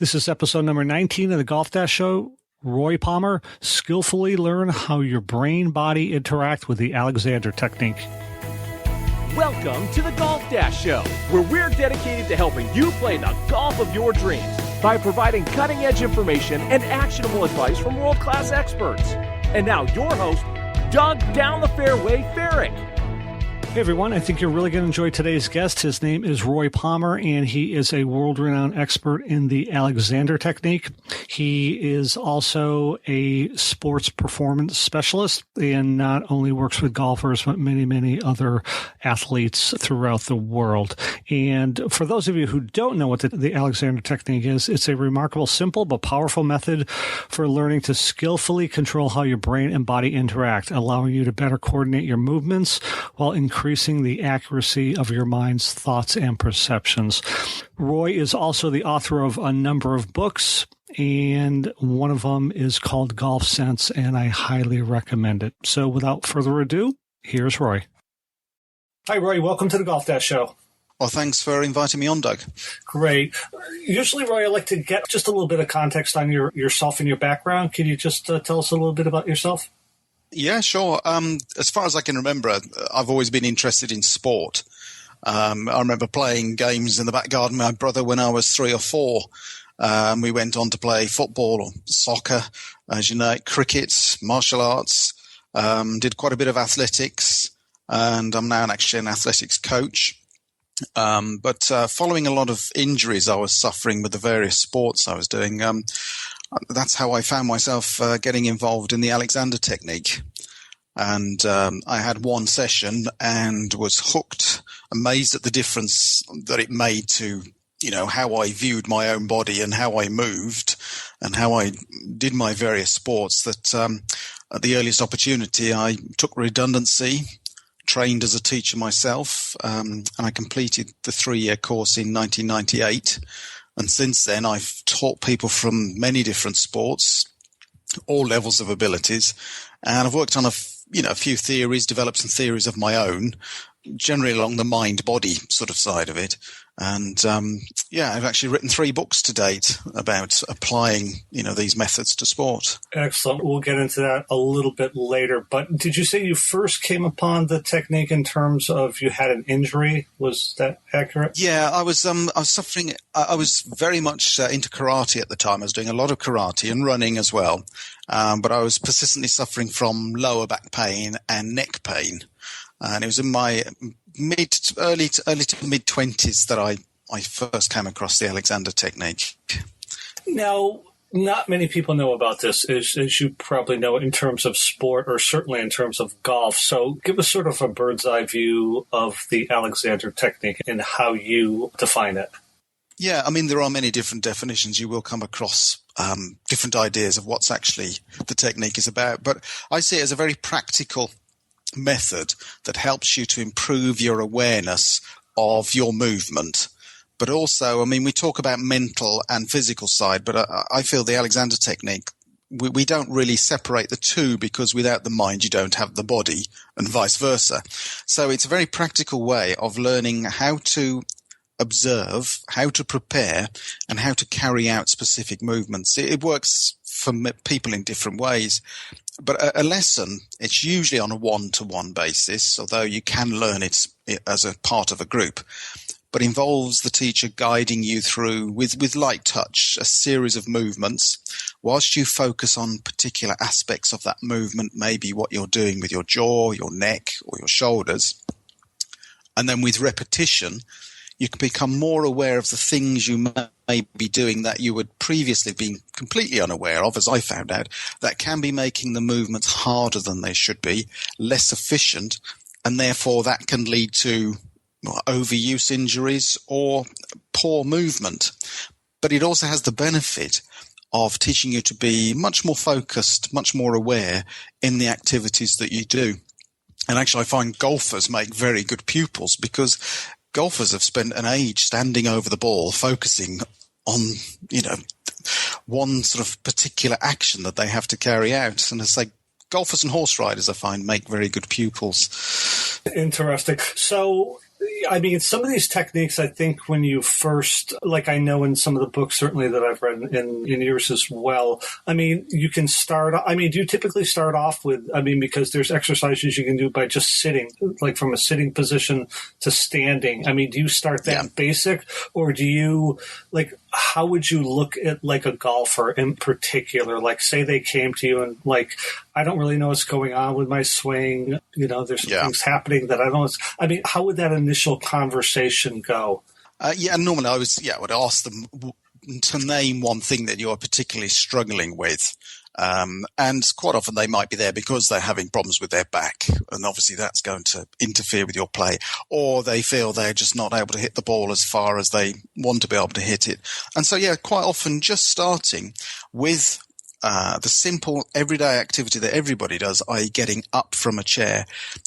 This is episode number 19 of the Golf Dash Show. Roy Palmer, skillfully learn how your brain-body interact with the Alexander Technique. Welcome to the Golf Dash Show, where we're dedicated to helping you play the golf of your dreams by providing cutting-edge information and actionable advice from world-class experts. And now your host, Doug Down the Fairway Farrick. Hey everyone, I think you're really going to enjoy today's guest. His name is Roy Palmer, and he is a world-renowned expert in the Alexander Technique. He is also a sports performance specialist and not only works with golfers, but many, many other athletes throughout the world. And for those of you who don't know what the Alexander Technique is, it's a remarkable, simple, but powerful method for learning to skillfully control how your brain and body interact, allowing you to better coordinate your movements while increasing the accuracy of your mind's thoughts and perceptions. Roy is also the author of a number of books, and one of them is called Golf Sense, and I highly recommend it. So without further ado, here's Roy. Hi, Roy. Welcome to the Golf Dash Show. Well, thanks for inviting me on, Doug. Great. Usually, Roy, I like to get just a little bit of context on yourself and your background. Can you just tell us a little bit about yourself? Yeah, sure. As far as I can remember, I've always been interested in sport. I remember playing games in the back garden with my brother when I was 3 or 4. We went on to play football or soccer, as you know, cricket, martial arts, did quite a bit of athletics, and I'm now actually an athletics coach. But following a lot of injuries I was suffering with the various sports I was doing, that's how I found myself getting involved in the Alexander Technique. And I had one session and was hooked, amazed at the difference that it made to, how I viewed my own body and how I moved and how I did my various sports, that at the earliest opportunity I took redundancy, trained as a teacher myself, and I completed the 3-year course in 1998. And since then, I've taught people from many different sports, all levels of abilities, and I've worked on a few theories, developed some theories of my own, generally along the mind-body sort of side of it. And I've actually written 3 books to date about applying, these methods to sport. Excellent. We'll get into that a little bit later. But did you say you first came upon the technique in terms of you had an injury? Was that accurate? Yeah, I was suffering. I was very much into karate at the time. I was doing a lot of karate and running as well. But I was persistently suffering from lower back pain and neck pain. And it was in my early to mid-20s that I first came across the Alexander Technique. Now, not many people know about this, as you probably know, in terms of sport or certainly in terms of golf. So give us sort of a bird's eye view of the Alexander Technique and how you define it. Yeah, I mean, there are many different definitions. You will come across different ideas of what's actually the technique is about. But I see it as a very practical method that helps you to improve your awareness of your movement. But also, I mean, we talk about mental and physical side, but I feel the Alexander Technique, we don't really separate the two, because without the mind, you don't have the body, and vice versa. So it's a very practical way of learning how to observe, how to prepare, and how to carry out specific movements. It works for people in different ways. But a lesson, it's usually on a one-to-one basis, although you can learn it as a part of a group, but involves the teacher guiding you through, with light touch, a series of movements, whilst you focus on particular aspects of that movement, maybe what you're doing with your jaw, your neck, or your shoulders. And then with repetition, you can become more aware of the things you may be doing that you would previously have been completely unaware of, as I found out, that can be making the movements harder than they should be, less efficient, and therefore that can lead to overuse injuries or poor movement. But it also has the benefit of teaching you to be much more focused, much more aware in the activities that you do. And actually, I find golfers make very good pupils, because golfers have spent an age standing over the ball, focusing on, one sort of particular action that they have to carry out. And it's like golfers and horse riders, I find, make very good pupils. Interesting. So I mean, some of these techniques, I think when you first, like I know in some of the books, certainly that I've read in yours as well, I mean, you can start, I mean, do you typically start off with, I mean, because there's exercises you can do by just sitting, like from a sitting position to standing. I mean, do you start that basic, or do you, like, how would you look at like a golfer in particular? Like, say they came to you and like, I don't really know what's going on with my swing. You know, there's some things happening that I don't know. I mean, how would that initial conversation go? Normally I would ask them to name one thing that you're particularly struggling with. And quite often they might be there because they're having problems with their back, and obviously that's going to interfere with your play, or they feel they're just not able to hit the ball as far as they want to be able to hit it. And so, quite often just starting with the simple everyday activity that everybody does, i.e. getting up from a chair.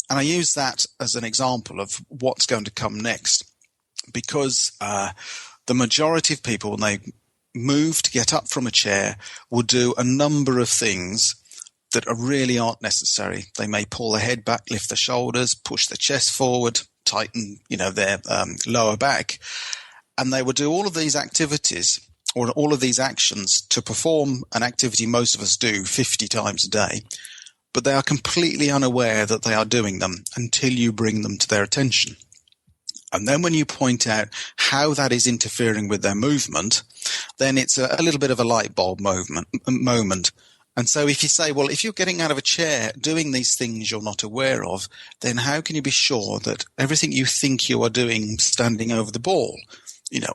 And I use that as an example of what's going to come next, because the majority of people, when they move to get up from a chair, will do a number of things that really aren't necessary. They may pull the head back, lift the shoulders, push the chest forward, tighten, their lower back. And they will do all of these activities or all of these actions to perform an activity most of us do 50 times a day, but they are completely unaware that they are doing them until you bring them to their attention. And then when you point out how that is interfering with their movement, then it's a little bit of a light bulb moment. And so if you say, well, if you're getting out of a chair doing these things you're not aware of, then how can you be sure that everything you think you are doing standing over the ball,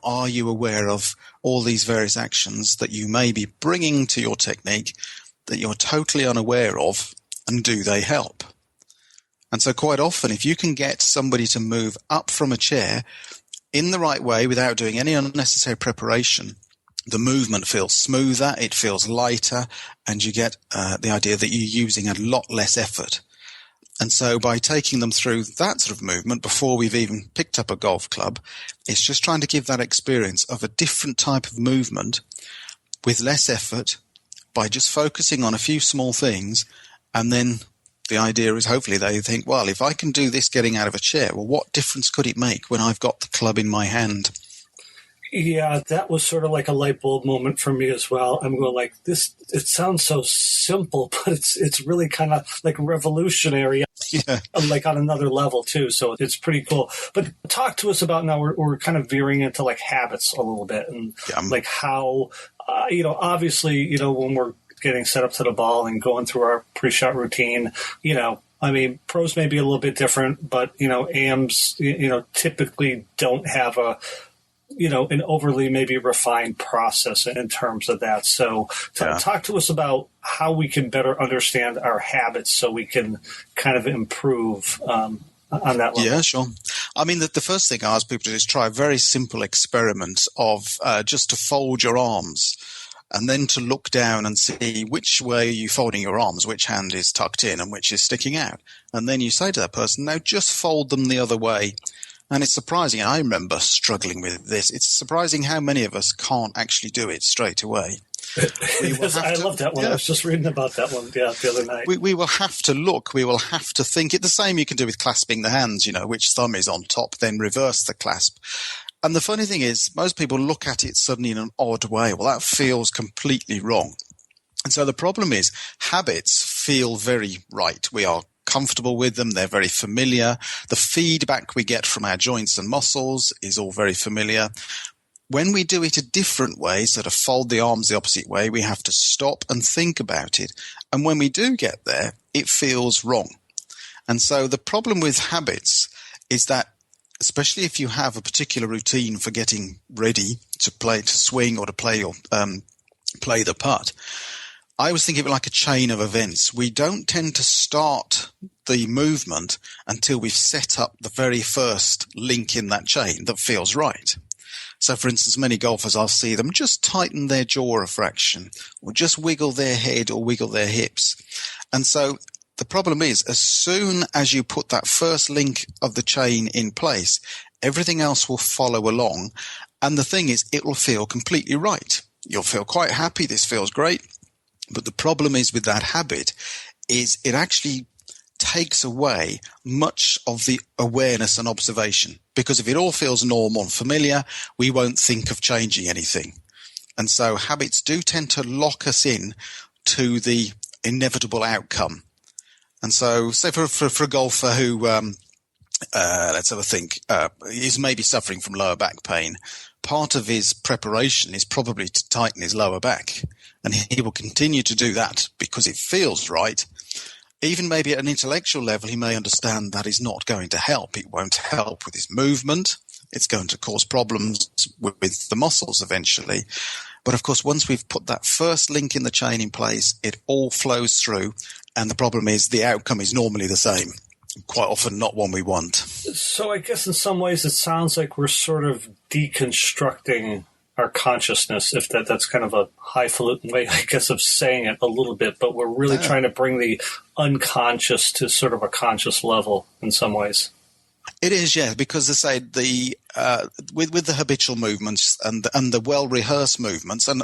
are you aware of all these various actions that you may be bringing to your technique that you're totally unaware of, and do they help? And so quite often, if you can get somebody to move up from a chair in the right way without doing any unnecessary preparation, the movement feels smoother, it feels lighter, and you get the idea that you're using a lot less effort. And so by taking them through that sort of movement before we've even picked up a golf club, it's just trying to give that experience of a different type of movement with less effort by just focusing on a few small things. And then the idea is hopefully they think, well, if I can do this getting out of a chair, well, what difference could it make when I've got the club in my hand? Yeah, that was sort of like a light bulb moment for me as well. I'm going like, this, it sounds so simple, but it's really kind of like revolutionary, like on another level too. So it's pretty cool. But talk to us about now, we're kind of veering into like habits a little bit, and like how, obviously, when we're getting set up to the ball and going through our pre-shot routine, I mean, pros may be a little bit different, but, AMs, typically don't have an overly maybe refined process in terms of that. So talk to us about how we can better understand our habits so we can kind of improve on that level. Yeah, sure. I mean, the first thing I ask people to do is try a very simple experiment of just to fold your arms and then to look down and see which way are you folding your arms, which hand is tucked in and which is sticking out. And then you say to that person, now just fold them the other way. And it's surprising, and I remember struggling with this, it's surprising how many of us can't actually do it straight away. I love that one. I was just reading about that one the other night. We will have to look. We will have to think. It's the same you can do with clasping the hands, which thumb is on top, then reverse the clasp. And the funny thing is, most people look at it suddenly in an odd way. Well, that feels completely wrong. And so the problem is habits feel very right. We are comfortable with them. They're very familiar. The feedback we get from our joints and muscles is all very familiar. When we do it a different way, so to fold the arms the opposite way, we have to stop and think about it. And when we do get there, it feels wrong. And so the problem with habits is that, especially if you have a particular routine for getting ready to play, to swing or to play or play the putt, I always think of it like a chain of events. We don't tend to start the movement until we've set up the very first link in that chain that feels right. So, for instance, many golfers, I'll see them just tighten their jaw a fraction or just wiggle their head or wiggle their hips. And so the problem is, as soon as you put that first link of the chain in place, everything else will follow along. And the thing is, it will feel completely right. You'll feel quite happy. This feels great. But the problem is with that habit is it actually takes away much of the awareness and observation. Because if it all feels normal and familiar, we won't think of changing anything. And so habits do tend to lock us in to the inevitable outcome. And so, say for a golfer who, let's have a think, is maybe suffering from lower back pain, part of his preparation is probably to tighten his lower back. And he will continue to do that because it feels right. Even maybe at an intellectual level, he may understand that is not going to help. It won't help with his movement. It's going to cause problems with the muscles eventually. But of course, once we've put that first link in the chain in place, it all flows through. And the problem is the outcome is normally the same. Quite often not one we want. So I guess in some ways it sounds like we're sort of deconstructing our consciousness, if that's kind of a highfalutin way, I guess, of saying it a little bit, but we're really trying to bring the unconscious to sort of a conscious level in some ways. It is, yeah, because as I say, with the habitual movements and the well-rehearsed movements, and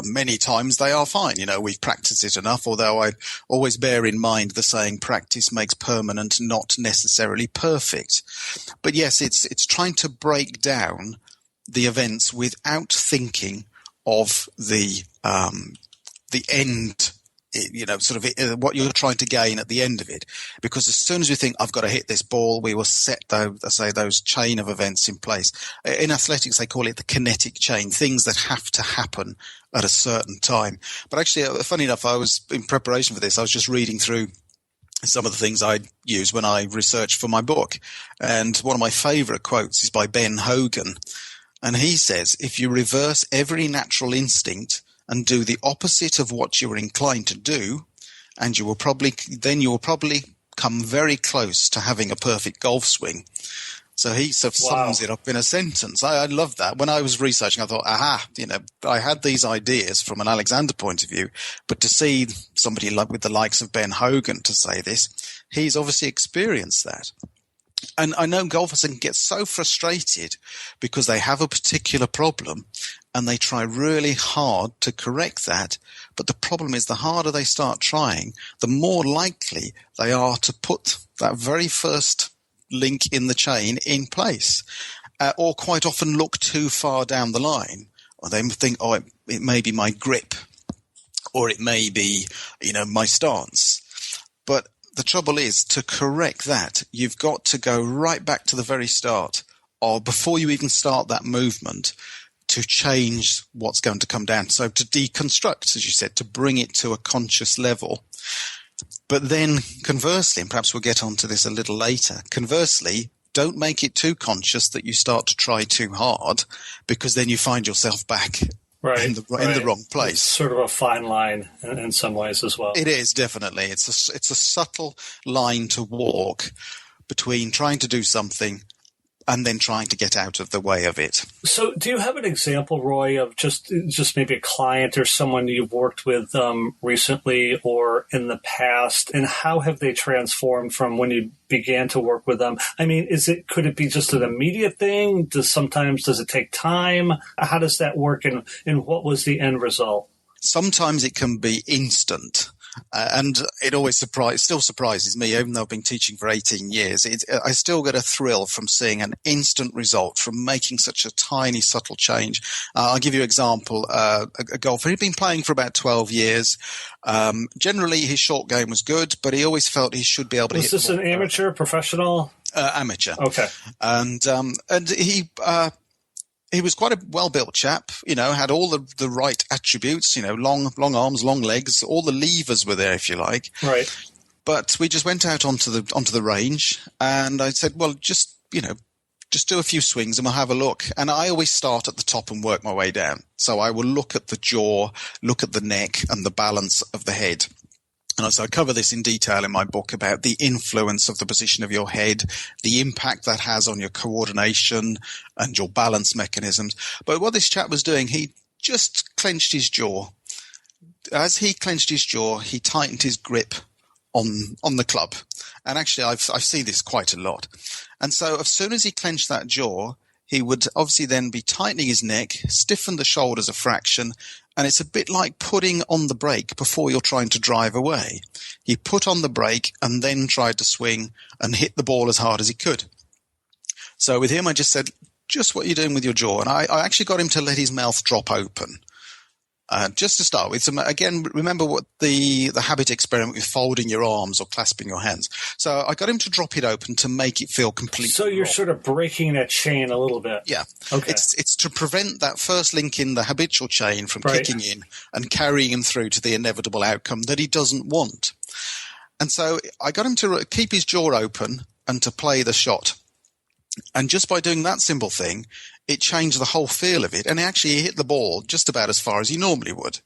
many times they are fine. We've practiced it enough, although I always bear in mind the saying, practice makes permanent, not necessarily perfect. But yes, it's trying to break down the events without thinking of the end, what you're trying to gain at the end of it. Because as soon as we think, I've got to hit this ball, we will set those chain of events in place. In athletics, they call it the kinetic chain, things that have to happen at a certain time. But actually, funny enough, I was in preparation for this, I was just reading through some of the things I use when I research for my book. And one of my favorite quotes is by Ben Hogan. And he says, if you reverse every natural instinct and do the opposite of what you are inclined to do, and you will probably come very close to having a perfect golf swing. So he sort of sums it up in a sentence. I love that. When I was researching, I thought, I had these ideas from an Alexander point of view, but to see somebody with the likes of Ben Hogan to say this, he's obviously experienced that. And I know golfers can get so frustrated because they have a particular problem and they try really hard to correct that. But the problem is the harder they start trying, the more likely they are to put that very first link in the chain in place, or quite often look too far down the line. Or they think, it may be my grip, or it may be, my stance. But the trouble is, to correct that, you've got to go right back to the very start, or before you even start that movement, to change what's going to come down. So to deconstruct, as you said, to bring it to a conscious level. But then conversely, and perhaps we'll get onto this a little later, conversely, don't make it too conscious that you start to try too hard, because then you find yourself back in the wrong place. It's sort of a fine line in some ways as well. It is, definitely. It's a subtle line to walk between trying to do something and then trying to get out of the way of it. So do you have an example, Roy, of just maybe a client or someone you've worked with recently or in the past, and how have they transformed from when you began to work with them? I mean, could it be just an immediate thing? Does it take time? How does that work, and what was the end result? Sometimes it can be instant. And it always still surprises me, even though I've been teaching for 18 years. I still get a thrill from seeing an instant result from making such a tiny, subtle change. I'll give you an example. A golfer, he'd been playing for about 12 years. Generally, his short game was good, but he always felt he should be able to hit. Was this an amateur, professional? Amateur. Okay. And he was quite a well-built chap, had all the right attributes, long arms, long legs, all the levers were there, if you like. Right. But we just went out onto the range, and I said, well, just do a few swings and we'll have a look. And I always start at the top and work my way down. So I will look at the jaw, look at the neck and the balance of the head. And so I cover this in detail in my book about the influence of the position of your head, the impact that has on your coordination and your balance mechanisms. But what this chap was doing, he just clenched his jaw. As he clenched his jaw, he tightened his grip on the club. And actually, I've seen this quite a lot. And so as soon as he clenched that jaw, he would obviously then be tightening his neck, stiffen the shoulders a fraction, And it's a bit like putting on the brake before you're trying to drive away. He put on the brake and then tried to swing and hit the ball as hard as he could. So with him, I just said, just what you're doing with your jaw. And I actually got him to let his mouth drop open. Just to start with, again, remember what the habit experiment with folding your arms or clasping your hands. So I got him to drop it open to make it feel completely So you're raw. sort of breaking that chain a little bit. Yeah. Okay. It's to prevent that first link in the habitual chain from Right. kicking in and carrying him through to the inevitable outcome that he doesn't want. And so I got him to keep his jaw open and to play the shot. And just by doing that simple thing, it changed the whole feel of it. And he hit the ball just about as far as he normally would,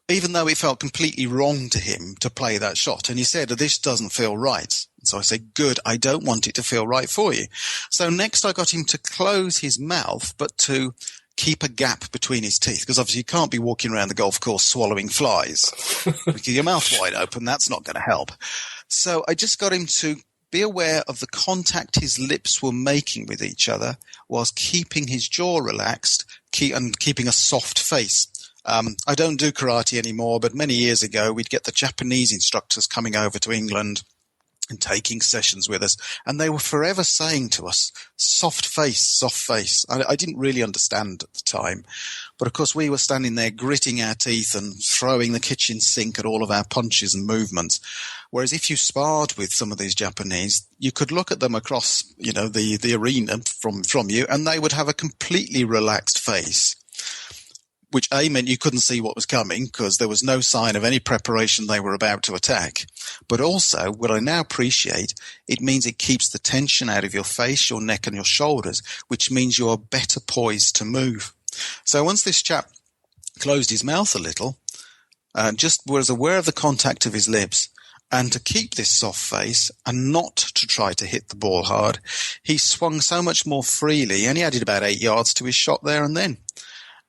even though it felt completely wrong to him to play that shot. And he said, this doesn't feel right. So I said, good, I don't want it to feel right for you. So next I got him to close his mouth, but to keep a gap between his teeth, because obviously you can't be walking around the golf course swallowing flies. With your mouth wide open, that's not going to help. So I just got him to be aware of the contact his lips were making with each other whilst keeping his jaw relaxed and keeping a soft face. I don't do karate anymore, but many years ago we'd get the Japanese instructors coming over to England and taking sessions with us, and they were forever saying to us, soft face, soft face. I didn't really understand at the time, but of course we were standing there gritting our teeth and throwing the kitchen sink at all of our punches and movements. Whereas if you sparred with some of these Japanese, you could look at them across, the arena from you, and they would have a completely relaxed face, which meant you couldn't see what was coming because there was no sign of any preparation they were about to attack. But also, what I now appreciate, it means it keeps the tension out of your face, your neck and your shoulders, which means you're better poised to move. So once this chap closed his mouth a little, just was aware of the contact of his lips, and to keep this soft face and not to try to hit the ball hard, he swung so much more freely, and he added about 8 yards to his shot there and then.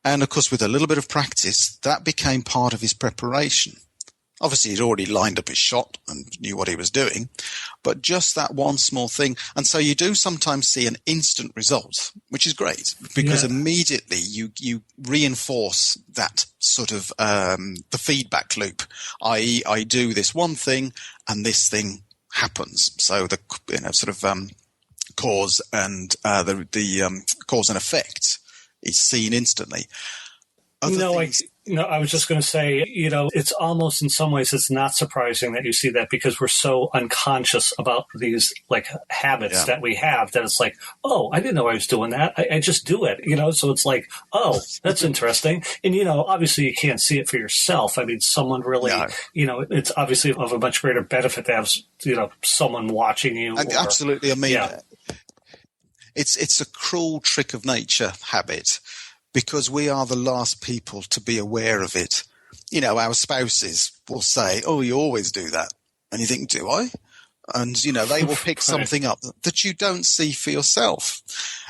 And, of course, with a little bit of practice, that became part of his preparation. Obviously, he'd already lined up his shot and knew what he was doing, but just that one small thing. And so you do sometimes see an instant result, which is great, because immediately you reinforce that sort of the feedback loop, i.e. I do this one thing and this thing happens. So the cause and the cause and effect is seen instantly. I was just going to say, it's almost in some ways it's not surprising that you see that because we're so unconscious about these like habits that we have that it's like, oh, I didn't know I was doing that. I just do it, so it's like, oh, that's interesting. And, obviously you can't see it for yourself. I mean, someone really, it's obviously of a much greater benefit to have, someone watching you. Absolutely. I mean, it's a cruel trick of nature habit, because we are the last people to be aware of it. Our spouses will say, oh, you always do that. And you think, do I? And, they will pick something up that you don't see for yourself.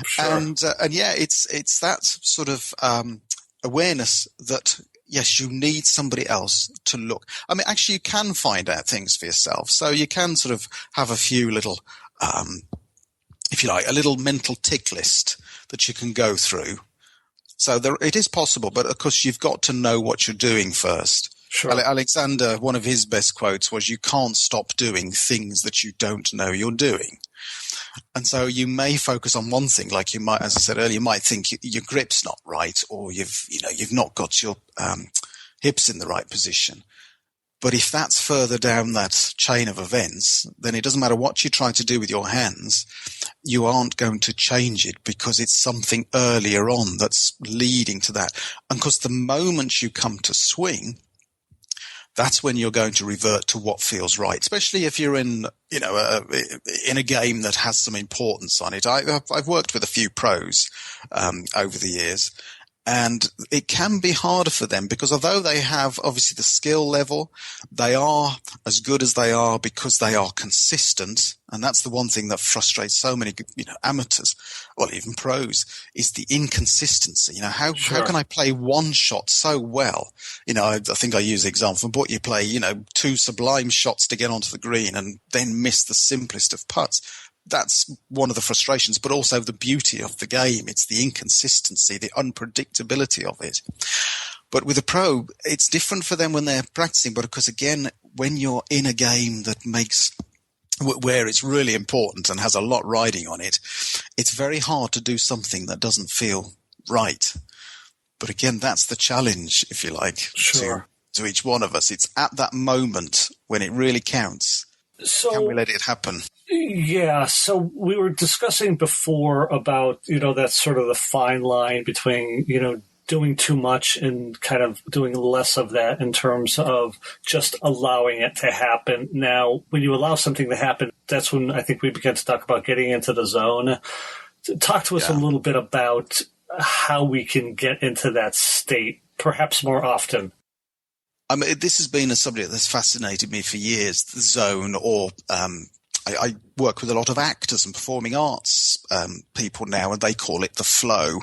Sure. And it's that sort of awareness that, yes, you need somebody else to look. I mean, actually, you can find out things for yourself. So you can sort of have a few little, if you like, a little mental tick list that you can go through. So it is possible, but of course you've got to know what you're doing first. Sure. Alexander, one of his best quotes was, you can't stop doing things that you don't know you're doing. And so you may focus on one thing, like you might, as I said earlier, you might think your grip's not right, or you've not got your hips in the right position. But if that's further down that chain of events, then it doesn't matter what you try to do with your hands, you aren't going to change it because it's something earlier on that's leading to that. And because the moment you come to swing, that's when you're going to revert to what feels right, especially if you're in, in a game that has some importance on it. I've worked with a few pros over the years, and it can be harder for them because although they have obviously the skill level, they are as good as they are because they are consistent. And that's the one thing that frustrates so many, amateurs, well, even pros, is the inconsistency. How can I play one shot so well? I think I use the example, but you play, 2 sublime shots to get onto the green and then miss the simplest of putts. That's one of the frustrations, but also the beauty of the game. It's the inconsistency, the unpredictability of it. But with a pro, it's different for them when they're practicing. But because, again, when you're in a game where it's really important and has a lot riding on it, it's very hard to do something that doesn't feel right. But again, that's the challenge, if you like, sure. to each one of us. It's at that moment when it really counts. So, can we let it happen? Yeah. So we were discussing before about, that's sort of the fine line between, doing too much and kind of doing less of that in terms of just allowing it to happen. Now, when you allow something to happen, that's when I think we began to talk about getting into the zone. Talk to us a little bit about how we can get into that state, perhaps more often. I mean, this has been a subject that's fascinated me for years, the zone, or I work with a lot of actors and performing arts people now, and they call it the flow.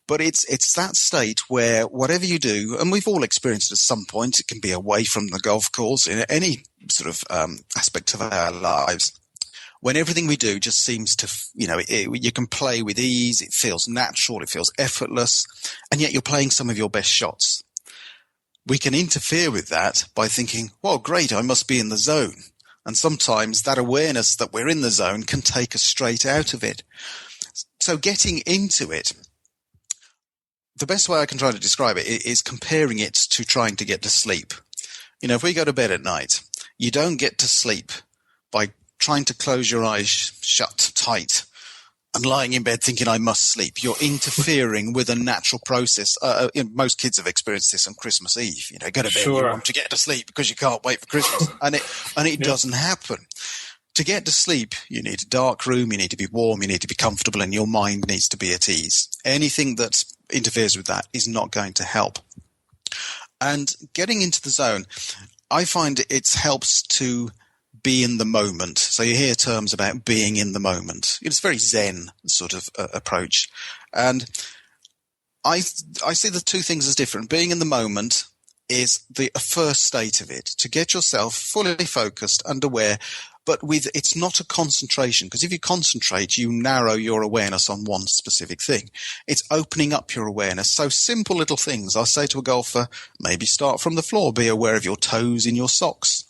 But it's that state where whatever you do, and we've all experienced it at some point, it can be away from the golf course, in any sort of aspect of our lives, when everything we do just seems to, you can play with ease, it feels natural, it feels effortless, and yet you're playing some of your best shots. We can interfere with that by thinking, well, great, I must be in the zone. And sometimes that awareness that we're in the zone can take us straight out of it. So getting into it, the best way I can try to describe it is comparing it to trying to get to sleep. If we go to bed at night, you don't get to sleep by trying to close your eyes shut tight and lying in bed thinking I must sleep. You're interfering with a natural process. Most kids have experienced this on Christmas Eve. Go to bed, you want to get to sleep because you can't wait for Christmas. and it doesn't happen. To get to sleep, you need a dark room, you need to be warm, you need to be comfortable, and your mind needs to be at ease. Anything that interferes with that is not going to help. And getting into the zone, I find it helps to be in the moment. So you hear terms about being in the moment. It's a very Zen sort of approach. And I see the two things as different. Being in the moment is the first state of it, to get yourself fully focused and aware, but it's not a concentration, because if you concentrate, you narrow your awareness on one specific thing. It's opening up your awareness. So simple little things. I say to a golfer, maybe start from the floor. Be aware of your toes in your socks.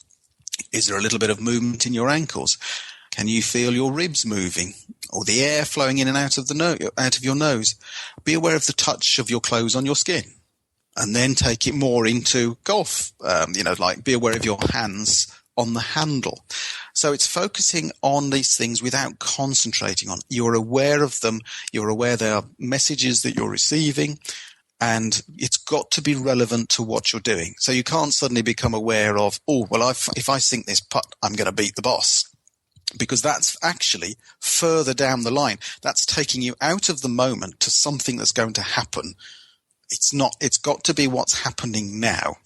Is there a little bit of movement in your ankles? Can you feel your ribs moving, or the air flowing in and out of your nose? Be aware of the touch of your clothes on your skin. And then take it more into golf, be aware of your hands on the handle. So it's focusing on these things without concentrating on. You're aware of them. You're aware there are messages that you're receiving, and it's got to be relevant to what you're doing. So you can't suddenly become aware of, if I sink this putt, I'm going to beat the boss. Because that's actually further down the line. That's taking you out of the moment to something that's going to happen. It's got to be what's happening now.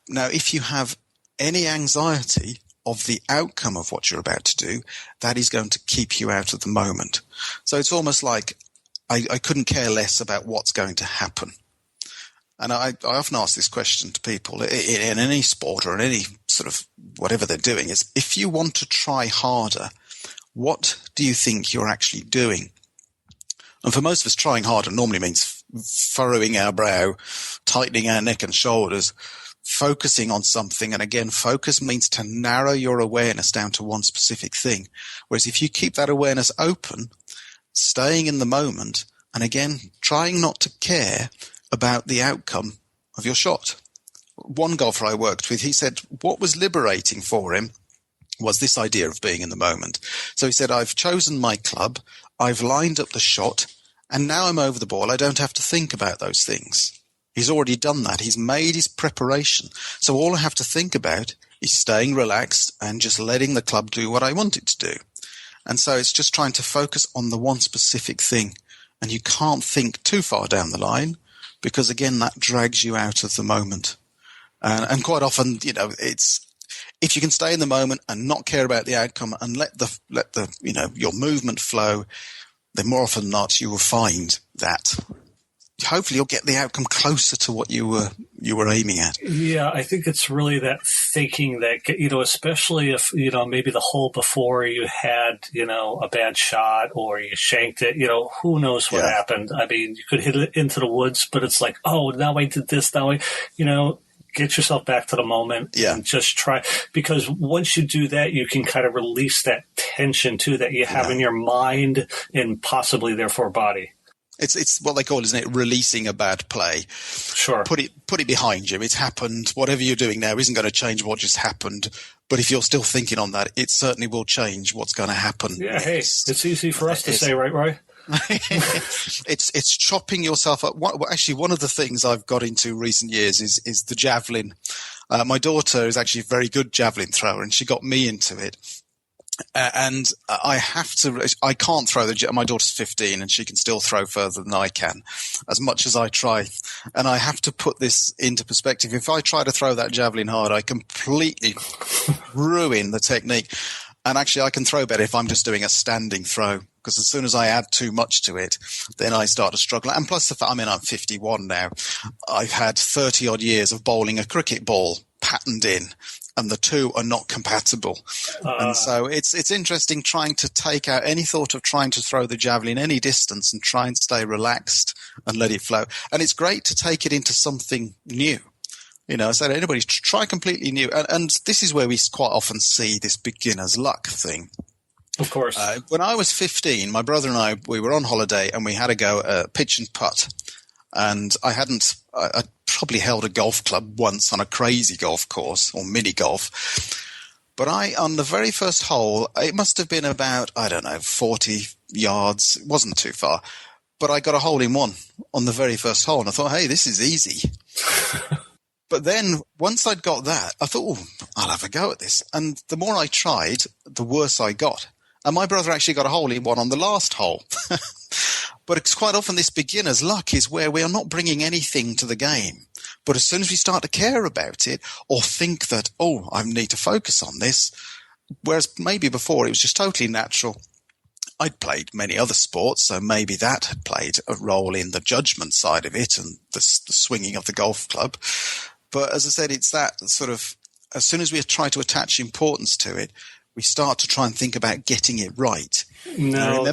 Now, if you have any anxiety of the outcome of what you're about to do, that is going to keep you out of the moment. So it's almost like I couldn't care less about what's going to happen. And I often ask this question to people in any sport or in any sort of whatever they're doing, is if you want to try harder, what do you think you're actually doing? And for most of us, trying harder normally means furrowing our brow, tightening our neck and shoulders, focusing on something. And again, focus means to narrow your awareness down to one specific thing. Whereas if you keep that awareness open, staying in the moment, and again, trying not to care about the outcome of your shot. One golfer I worked with, he said what was liberating for him was this idea of being in the moment. So he said, I've chosen my club, I've lined up the shot, and now I'm over the ball. I don't have to think about those things. He's already done that. He's made his preparation. So all I have to think about is staying relaxed and just letting the club do what I want it to do. And so it's just trying to focus on the one specific thing. And you can't think too far down the line, because again, that drags you out of the moment. And quite often, it's, if you can stay in the moment and not care about the outcome and let the your movement flow, then more often than not, you will find that hopefully you'll get the outcome closer to what you were you were aiming at. Yeah, I think it's really that thinking that, especially if, maybe the hole before you had, a bad shot or you shanked it, who knows what happened. I mean, you could hit it into the woods, but it's like, oh, now I did this, now I, get yourself back to the moment and just try, because once you do that, you can kind of release that tension too that you have in your mind and possibly therefore body. It's what they call, isn't it, releasing a bad play. Sure. Put it behind you. It's happened. Whatever you're doing now isn't going to change what just happened. But if you're still thinking on that, it certainly will change what's going to happen. Yeah, hey, it's easy for us to say, right, Roy? It's chopping yourself up. Actually, one of the things I've got into recent years is the javelin. My daughter is actually a very good javelin thrower, and she got me into it. And I can't throw my daughter's 15 and she can still throw further than I can, as much as I try. And I have to put this into perspective. If I try to throw that javelin hard, I completely ruin the technique. And actually I can throw better if I'm just doing a standing throw, because as soon as I add too much to it, then I start to struggle. And plus the fact, I'm 51 now. I've had 30 odd years of bowling a cricket ball patterned in, and the two are not compatible. And so it's interesting trying to take out any thought of trying to throw the javelin any distance and try and stay relaxed and let it flow. And it's great to take it into something new. So anybody try completely new. And this is where we quite often see this beginner's luck thing. Of course. When I was 15, my brother and I, we were on holiday and we had a go at pitch and putt. And I probably held a golf club once on a crazy golf course or mini golf. But on the very first hole, it must have been about, 40 yards. It wasn't too far. But I got a hole in one on the very first hole. And I thought, hey, this is easy. But then once I'd got that, I thought, I'll have a go at this. And the more I tried, the worse I got. And my brother actually got a hole in one on the last hole. But it's quite often this beginner's luck is where we are not bringing anything to the game. But as soon as we start to care about it or think that, I need to focus on this, whereas maybe before it was just totally natural. I'd played many other sports, so maybe that had played a role in the judgment side of it and the swinging of the golf club. But as I said, it's that sort of, as soon as we try to attach importance to it, we start to try and think about getting it right. No,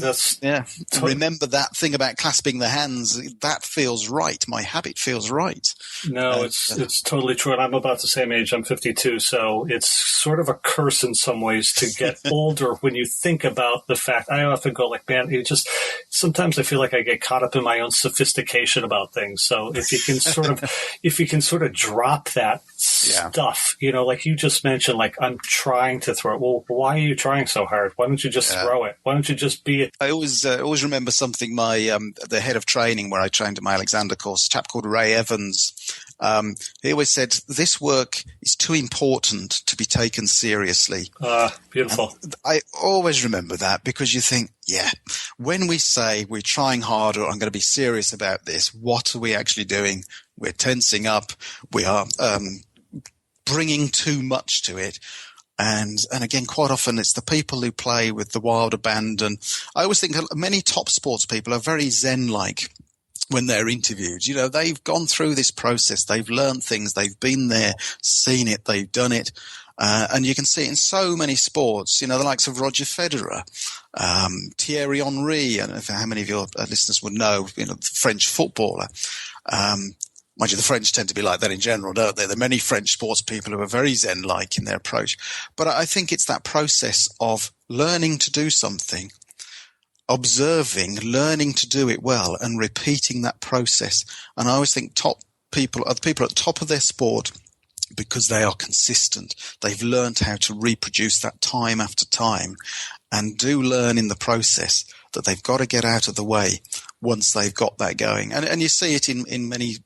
remember that thing about clasping the hands. That feels right. My habit feels right. No, it's totally true. And I'm about the same age. I'm 52. So it's sort of a curse in some ways to get older when you think about the fact. I often go like, man, sometimes I feel like I get caught up in my own sophistication about things. So if you can sort of drop that stuff, like you just mentioned, like I'm trying to throw it. Well, why are you trying so hard? Why don't you just throw it? Why don't you just be it? I always remember something the head of training where I trained at my Alexander course, a chap called Ray Evans. He always said, this work is too important to be taken seriously. Beautiful. And I always remember that because you think, when we say we're trying harder, I'm going to be serious about this, what are we actually doing? We're tensing up. We are bringing too much to it. And again, quite often it's the people who play with the wild abandon. I always think many top sports people are very Zen-like when they're interviewed. They've gone through this process. They've learned things. They've been there, seen it. They've done it. And you can see it in so many sports, the likes of Roger Federer, Thierry Henry, and how many of your listeners would know, the French footballer. Mind you, the French tend to be like that in general, don't they? There are many French sports people who are very Zen-like in their approach. But I think it's that process of learning to do something, observing, learning to do it well, and repeating that process. And I always think top people are the people at the top of their sport because they are consistent. They've learned how to reproduce that time after time and do learn in the process that they've got to get out of the way once they've got that going. And you see it in many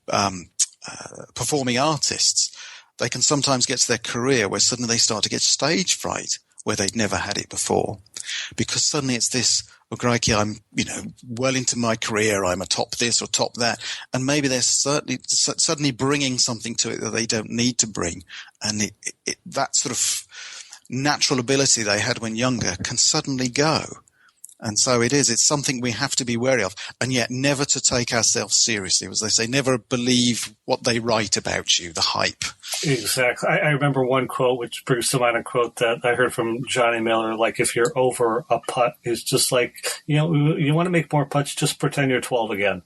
performing artists. They can sometimes get to their career where suddenly they start to get stage fright where they'd never had it before. Because suddenly it's this, crikey, I'm, well into my career, I'm a top this or top that. And maybe they're suddenly bringing something to it that they don't need to bring. And that sort of natural ability they had when younger can suddenly go. And so it is. It's something we have to be wary of, and yet never to take ourselves seriously. As they say, never believe what they write about you, the hype. Exactly. I remember one quote, which brings to mind a quote that I heard from Johnny Miller, like, if you're over a putt, it's just like, you want to make more putts, just pretend you're 12 again.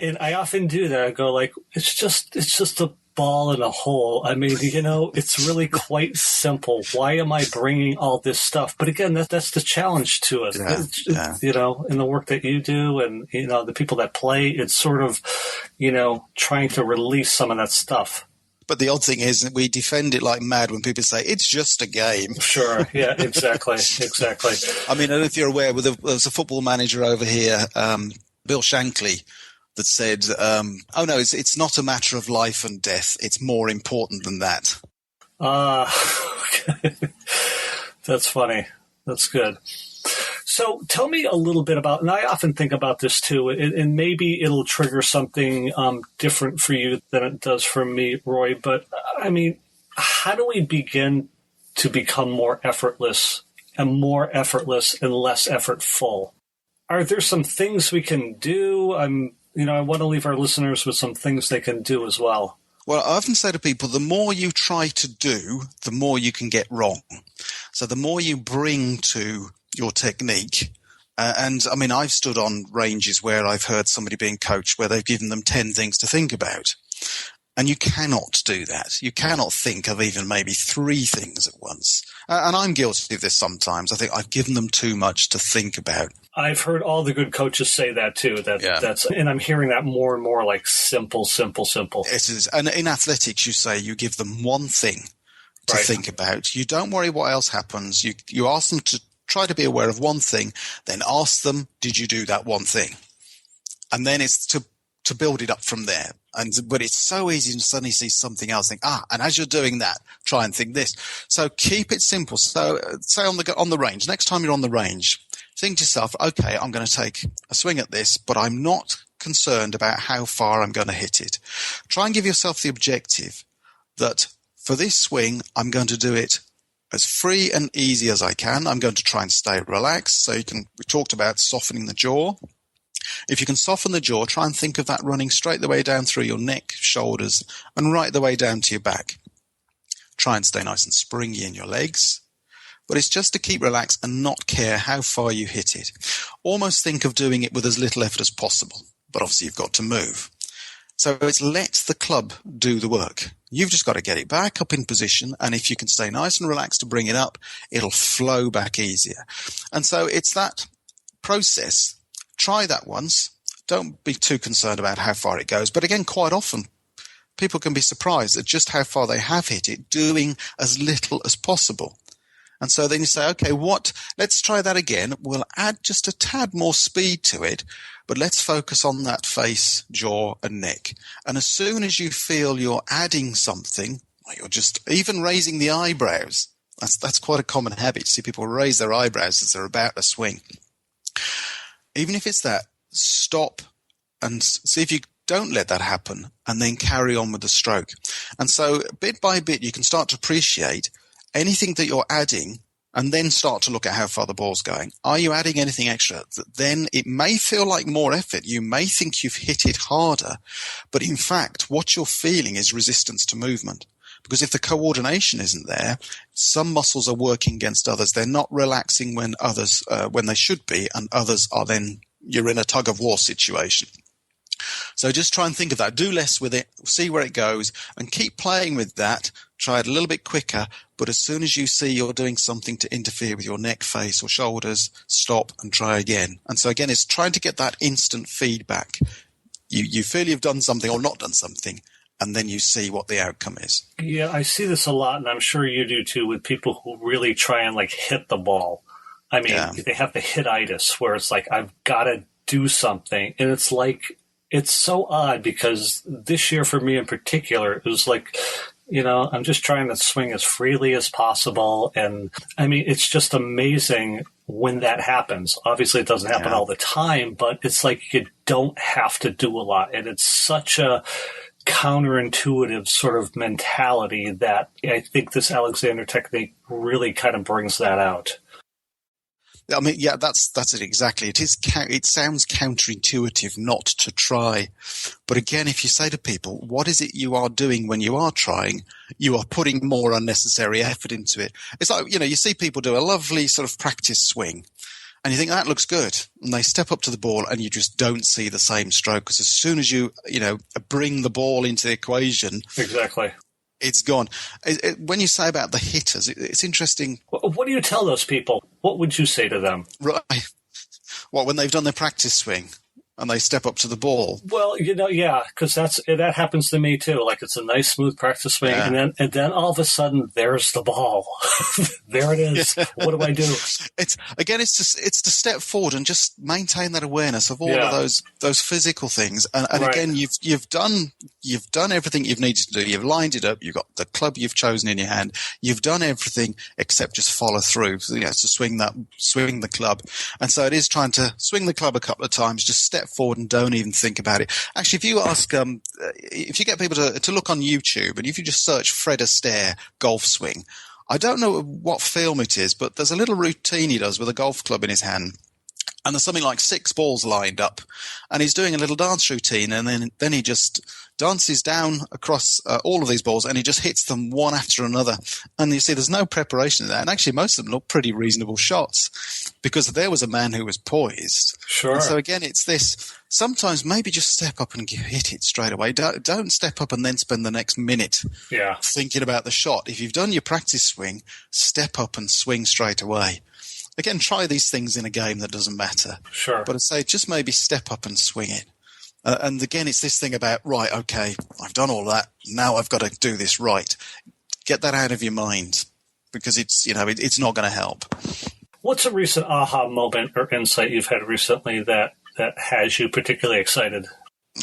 And I often do that. I go like, it's just a ball in a hole. I mean, it's really quite simple. Why am I bringing all this stuff? But again, that's the challenge to us. In the work that you do and, the people that play, it's sort of, trying to release some of that stuff. But the odd thing is that we defend it like mad when people say, it's just a game. Sure. Yeah, exactly. Exactly. I mean, I don't know if you're aware, there was a football manager over here, Bill Shankly, that said, oh no, it's not a matter of life and death. It's more important than that. Okay. That's funny. That's good. So tell me a little bit about, and I often think about this too, and maybe it'll trigger something different for you than it does for me, Roy, but I mean, how do we begin to become more effortless and less effortful? Are there some things we can do? I want to leave our listeners with some things they can do as well. Well, I often say to people, the more you try to do, the more you can get wrong. So the more you bring to your technique, and I mean, I've stood on ranges where I've heard somebody being coached where they've given them 10 things to think about. And you cannot do that. You cannot think of even maybe 3 things at once. And I'm guilty of this sometimes. I think I've given them too much to think about. I've heard all the good coaches say that too. And I'm hearing that more and more, like simple. It is. And in athletics, you say you give them one thing to think about. You don't worry what else happens. You ask them to try to be aware of one thing, then ask them, did you do that one thing? And then it's to build it up from there. But it's so easy to suddenly see something else, think, and as you're doing that, try and think this. So keep it simple. So say on the range, next time you're on the range, think to yourself, okay, I'm going to take a swing at this, but I'm not concerned about how far I'm going to hit it. Try and give yourself the objective that for this swing, I'm going to do it as free and easy as I can. I'm going to try and stay relaxed. So we talked about softening the jaw. If you can soften the jaw, try and think of that running straight the way down through your neck, shoulders, and right the way down to your back. Try and stay nice and springy in your legs. But it's just to keep relaxed and not care how far you hit it. Almost think of doing it with as little effort as possible. But obviously you've got to move. So it's let the club do the work. You've just got to get it back up in position. And if you can stay nice and relaxed to bring it up, it'll flow back easier. And so it's that process. Try that once. Don't be too concerned about how far it goes. But again, quite often, people can be surprised at just how far they have hit it, doing as little as possible. And so then you say, okay, let's try that again. We'll add just a tad more speed to it, but let's focus on that face, jaw, and neck. And as soon as you feel you're adding something, or you're just even raising the eyebrows, that's quite a common habit. You see people raise their eyebrows as they're about to swing. Even if it's that, stop and see if you don't let that happen and then carry on with the stroke. And so bit by bit, you can start to appreciate anything that you're adding and then start to look at how far the ball's going. Are you adding anything extra? Then it may feel like more effort. You may think you've hit it harder, but in fact, what you're feeling is resistance to movement. Because if the coordination isn't there, some muscles are working against others. They're not relaxing when they should be, and others are then, you're in a tug of war situation. So just try and think of that. Do less with it, see where it goes, and keep playing with that. Try it a little bit quicker, but as soon as you see you're doing something to interfere with your neck, face, or shoulders, stop and try again. And so again, it's trying to get that instant feedback. You feel you've done something or not done something, and then you see what the outcome is. Yeah, I see this a lot, and I'm sure you do too, with people who really try and hit the ball. I mean, They have the hit-itis, where it's like, I've got to do something. And it's like, it's so odd because this year for me in particular, it was like, I'm just trying to swing as freely as possible. And I mean, it's just amazing when that happens. Obviously, it doesn't happen all the time, but it's like you don't have to do a lot. And it's such a counterintuitive sort of mentality that I think this Alexander technique really kind of brings that out. I mean, yeah, that's it exactly. It sounds counterintuitive not to try. But again, if you say to people, what is it you are doing when you are trying? You are putting more unnecessary effort into it. It's like, you see people do a lovely sort of practice swing and you think that looks good. And they step up to the ball and you just don't see the same stroke. Because as soon as you bring the ball into the equation. Exactly. It's gone. When you say about the hitters, it's interesting. What do you tell those people? What would you say to them? Right. What, when they've done their practice swing and they step up to the ball? Well, yeah, because that happens to me too. Like it's a nice, smooth practice swing, and then all of a sudden, there's the ball. There it is. Yeah. What do I do? It's to step forward and just maintain that awareness of all of those physical things. And right. Again, you've done everything you've needed to do. You've lined it up. You've got the club you've chosen in your hand. You've done everything except just follow through. So, to swing the club. And so it is trying to swing the club a couple of times. Just step forward and don't even think about it. Actually, if you ask, if you get people to look on YouTube, and if you just search Fred Astaire golf swing, I don't know what film it is, but there's a little routine he does with a golf club in his hand. And there's something like 6 balls lined up, and he's doing a little dance routine, and then he just dances down across all of these balls, and he just hits them one after another. And you see there's no preparation in that, and actually most of them look pretty reasonable shots because there was a man who was poised. Sure. And so again, it's this. Sometimes maybe just step up and hit it straight away. Don't step up and then spend the next minute thinking about the shot. If you've done your practice swing, step up and swing straight away. Again, try these things in a game that doesn't matter. Sure. But I'd say just maybe step up and swing it. And again, it's this thing about, right, okay, I've done all that. Now I've got to do this right. Get that out of your mind because it's not going to help. What's a recent aha moment or insight you've had recently that has you particularly excited?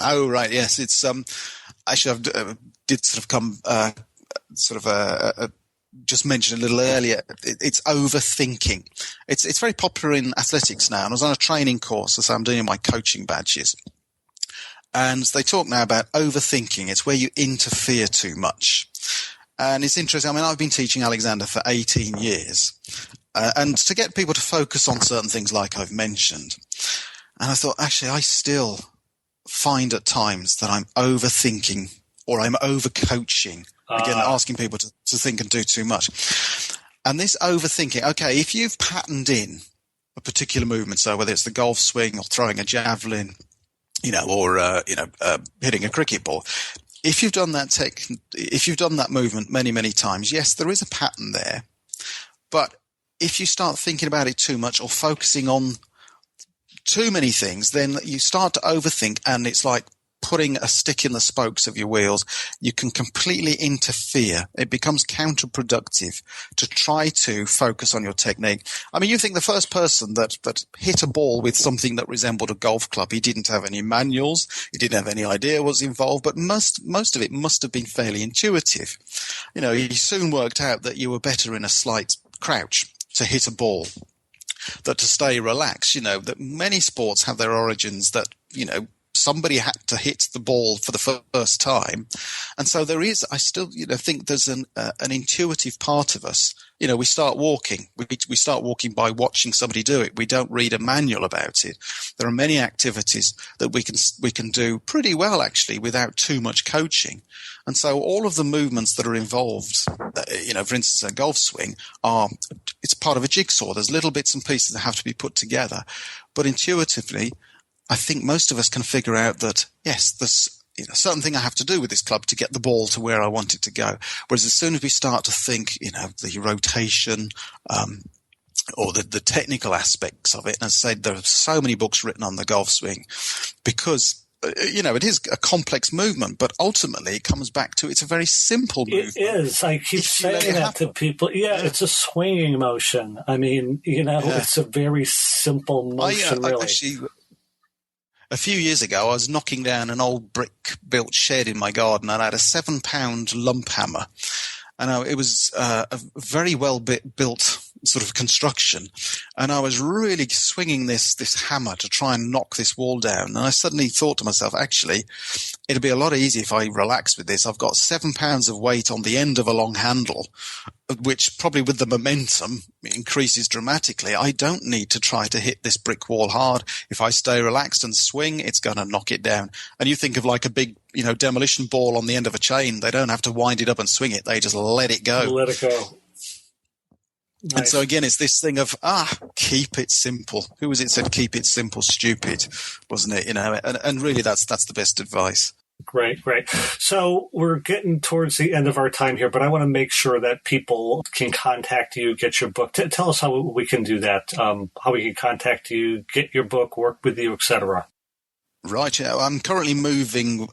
Oh, right. Yes. It's, actually I did sort of come, just mentioned a little earlier, it's overthinking. It's very popular in athletics now. And I was on a training course, so I'm doing my coaching badges. And they talk now about overthinking. It's where you interfere too much. And it's interesting. I mean, I've been teaching Alexander for 18 years. And to get people to focus on certain things like I've mentioned. And I thought, actually, I still find at times that I'm overthinking or I'm overcoaching. Again, asking people to think and do too much. And this overthinking, okay, if you've patterned in a particular movement, so whether it's the golf swing or throwing a javelin, or hitting a cricket ball, if you've done that movement many, many times, yes, there is a pattern there. But if you start thinking about it too much or focusing on too many things, then you start to overthink, and it's like putting a stick in the spokes of your wheels. You can completely interfere. It becomes counterproductive to try to focus on your technique. I mean, you think the first person that hit a ball with something that resembled a golf club, he didn't have any manuals, he didn't have any idea what was involved, but most of it must have been fairly intuitive. He soon worked out that you were better in a slight crouch to hit a ball, that to stay relaxed, that many sports have their origins that, somebody had to hit the ball for the first time. And so there is, I still, think there's an intuitive part of us. We start walking. We start walking by watching somebody do it. We don't read a manual about it. There are many activities that we can do pretty well, actually, without too much coaching. And so all of the movements that are involved, for instance, a golf swing, it's part of a jigsaw. There's little bits and pieces that have to be put together. But intuitively, I think most of us can figure out that, yes, there's a certain thing I have to do with this club to get the ball to where I want it to go. Whereas as soon as we start to think, the rotation, or the technical aspects of it, and as I said, there are so many books written on the golf swing because, it is a complex movement, but ultimately it comes back to it's a very simple movement. It is. I keep saying that to people. Yeah, it's a swinging motion. I mean, it's a very simple motion, really. Actually, a few years ago, I was knocking down an old brick-built shed in my garden, and I had a 7-pound lump hammer. And it was a very well-built sort of construction, and I was really swinging this hammer to try and knock this wall down. And I suddenly thought to myself, actually, it'd be a lot easier if I relax with this. I've got 7 pounds of weight on the end of a long handle, which probably with the momentum increases dramatically. I don't need to try to hit this brick wall hard. If I stay relaxed and swing, it's going to knock it down. And you think of like a big, demolition ball on the end of a chain. They don't have to wind it up and swing it. They just let it go. Let it go. Nice. And so again, it's this thing of, keep it simple. Who was it said, keep it simple, stupid, wasn't it? And really that's the best advice. Great. So we're getting towards the end of our time here, but I want to make sure that people can contact you, get your book. Tell us how we can do that, how we can contact you, get your book, work with you, etc. Right. Yeah, I'm currently moving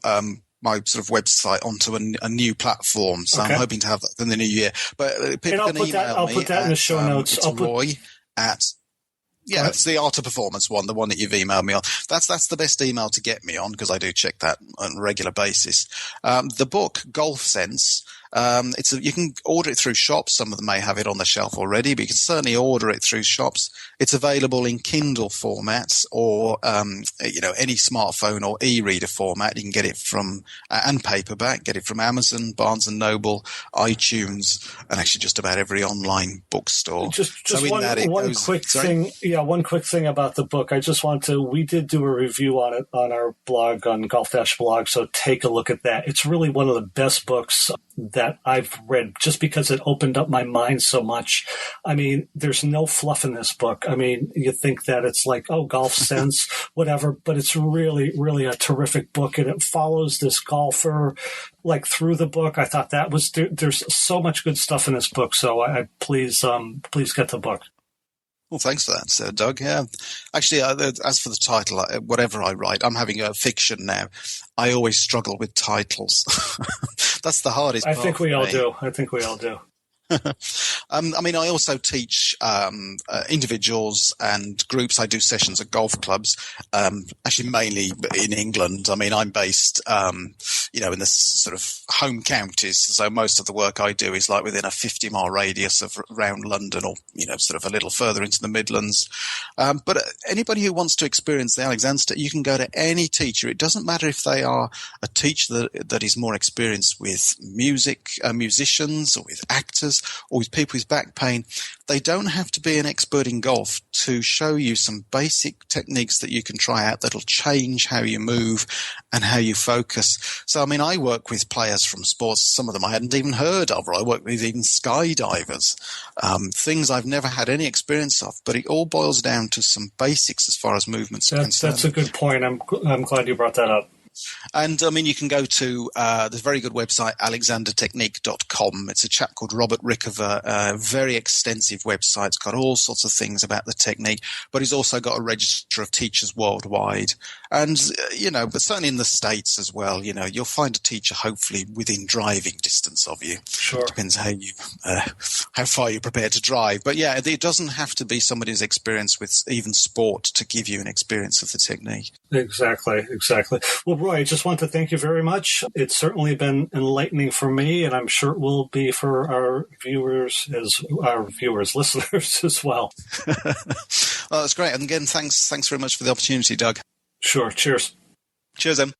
my sort of website onto a new platform, so okay. I'm hoping to have that in the new year. But people can email me. I'll put that in the show notes. It's Roy at... Yeah, it's the Art of Performance one, the one that you've emailed me on. That's the best email to get me on, because I do check that on a regular basis. The book, Golf Sense, you can order it through shops. Some of them may have it on the shelf already, but you can certainly order it through shops. It's available in Kindle formats or, any smartphone or e-reader format. You can get it from, and paperback, get it from Amazon, Barnes & Noble, iTunes, and actually just about every online bookstore. One quick thing about the book. We did do a review on it on our blog, on Golf-Blog, so take a look at that. It's really one of the best books that I've read, just because it opened up my mind so much. I mean, there's no fluff in this book. I mean, you think that it's like, Golf Sense, whatever, but it's really, really a terrific book, and it follows this golfer like through the book. I thought that was, there's so much good stuff in this book. So please get the book. Well, thanks for that, Doug. Yeah, actually, as for the title, whatever I write, I'm having a fiction now. I always struggle with titles. That's the hardest part. I think we all do. I also teach individuals and groups. I do sessions at golf clubs, actually mainly in England. I mean, I'm based, in the sort of home counties. So most of the work I do is like within a 50-mile radius of around London, or, sort of a little further into the Midlands. But anybody who wants to experience the Alexander, you can go to any teacher. It doesn't matter if they are a teacher that is more experienced with musicians or with actors, or with people with back pain. They don't have to be an expert in golf to show you some basic techniques that you can try out that'll change how you move and how you focus. So, I work with players from sports, some of them I hadn't even heard of, or I work with even skydivers, things I've never had any experience of, but it all boils down to some basics as far as movements are concerned. That's a good point. I'm glad you brought that up. And, you can go to the very good website, alexandertechnique.com. It's a chap called Robert Rickover, very extensive website. It's got all sorts of things about the technique, but he's also got a register of teachers worldwide. And, but certainly in the States as well, you'll find a teacher hopefully within driving distance of you. Sure. Depends how far you're prepared to drive. But yeah, it doesn't have to be somebody who's experienced with even sport to give you an experience of the technique. Exactly. Well, Roy, I just want to thank you very much. It's certainly been enlightening for me, and I'm sure it will be for our listeners as well. Well, that's great. And again, thanks very much for the opportunity, Doug. Sure. Cheers. Cheers, then.